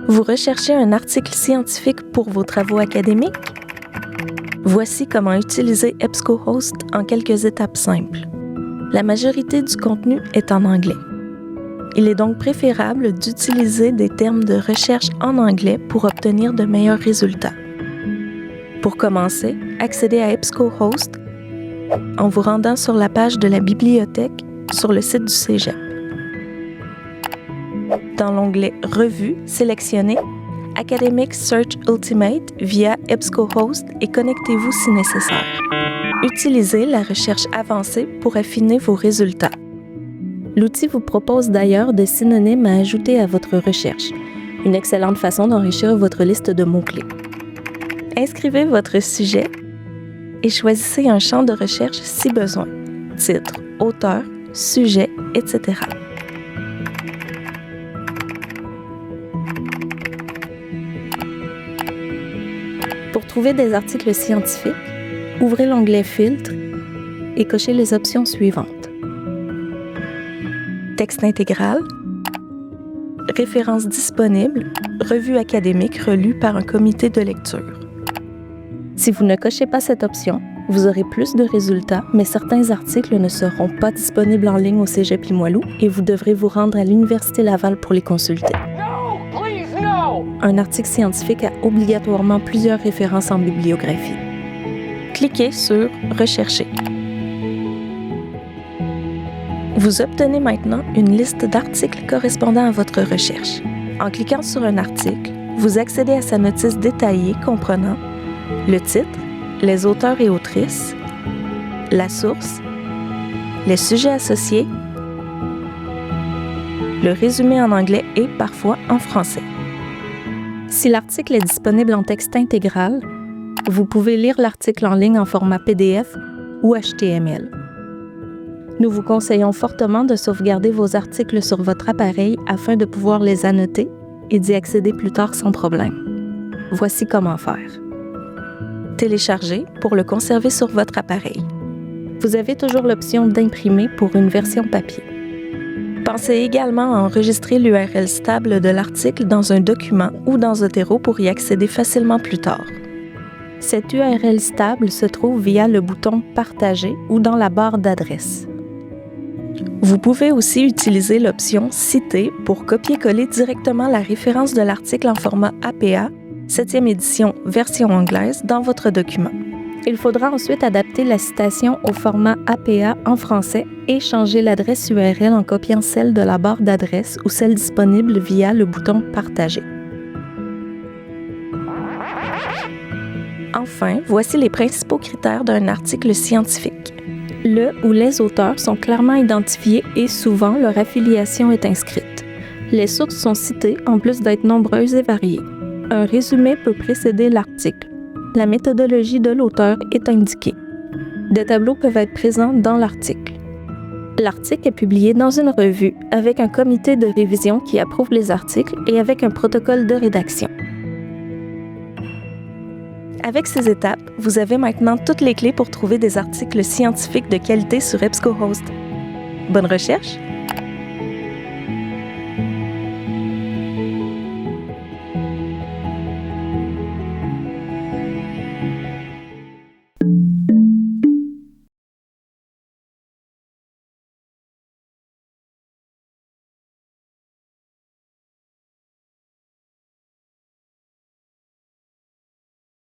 Vous recherchez un article scientifique pour vos travaux académiques? Voici comment utiliser EBSCOhost en quelques étapes simples. La majorité du contenu est en anglais. Il est donc préférable d'utiliser des termes de recherche en anglais pour obtenir de meilleurs résultats. Pour commencer, accédez à EBSCOhost en vous rendant sur la page de la bibliothèque sur le site du Cégep. Dans l'onglet « Revues », sélectionnez « Academic Search Ultimate » via EBSCOhost et connectez-vous si nécessaire. Utilisez la recherche avancée pour affiner vos résultats. L'outil vous propose d'ailleurs des synonymes à ajouter à votre recherche, une excellente façon d'enrichir votre liste de mots-clés. Inscrivez votre sujet et choisissez un champ de recherche si besoin, titre, auteur, sujet, etc. Pour trouver des articles scientifiques, ouvrez l'onglet « Filtre » et cochez les options suivantes. Texte intégral, références disponibles, revue académique relue par un comité de lecture. Si vous ne cochez pas cette option, vous aurez plus de résultats, mais certains articles ne seront pas disponibles en ligne au Cégep Limoilou et vous devrez vous rendre à l'Université Laval pour les consulter. Un article scientifique a obligatoirement plusieurs références en bibliographie. Cliquez sur « Rechercher ». Vous obtenez maintenant une liste d'articles correspondant à votre recherche. En cliquant sur un article, vous accédez à sa notice détaillée comprenant le titre, les auteurs et autrices, la source, les sujets associés, le résumé en anglais et parfois en français. Si l'article est disponible en texte intégral, vous pouvez lire l'article en ligne en format PDF ou HTML. Nous vous conseillons fortement de sauvegarder vos articles sur votre appareil afin de pouvoir les annoter et d'y accéder plus tard sans problème. Voici comment faire. Télécharger pour le conserver sur votre appareil. Vous avez toujours l'option d'imprimer pour une version papier. Pensez également à enregistrer l'URL stable de l'article dans un document ou dans Zotero pour y accéder facilement plus tard. Cette URL stable se trouve via le bouton « Partager » ou dans la barre d'adresse. Vous pouvez aussi utiliser l'option « Citer » pour copier-coller directement la référence de l'article en format APA, 7e édition version anglaise, dans votre document. Il faudra ensuite adapter la citation au format APA en français et changer l'adresse URL en copiant celle de la barre d'adresse ou celle disponible via le bouton « Partager ». Enfin, voici les principaux critères d'un article scientifique. Le ou les auteurs sont clairement identifiés et souvent leur affiliation est inscrite. Les sources sont citées en plus d'être nombreuses et variées. Un résumé peut précéder l'article. La méthodologie de l'auteur est indiquée. Des tableaux peuvent être présents dans l'article. L'article est publié dans une revue avec un comité de révision qui approuve les articles et avec un protocole de rédaction. Avec ces étapes, vous avez maintenant toutes les clés pour trouver des articles scientifiques de qualité sur EBSCOhost. Bonne recherche!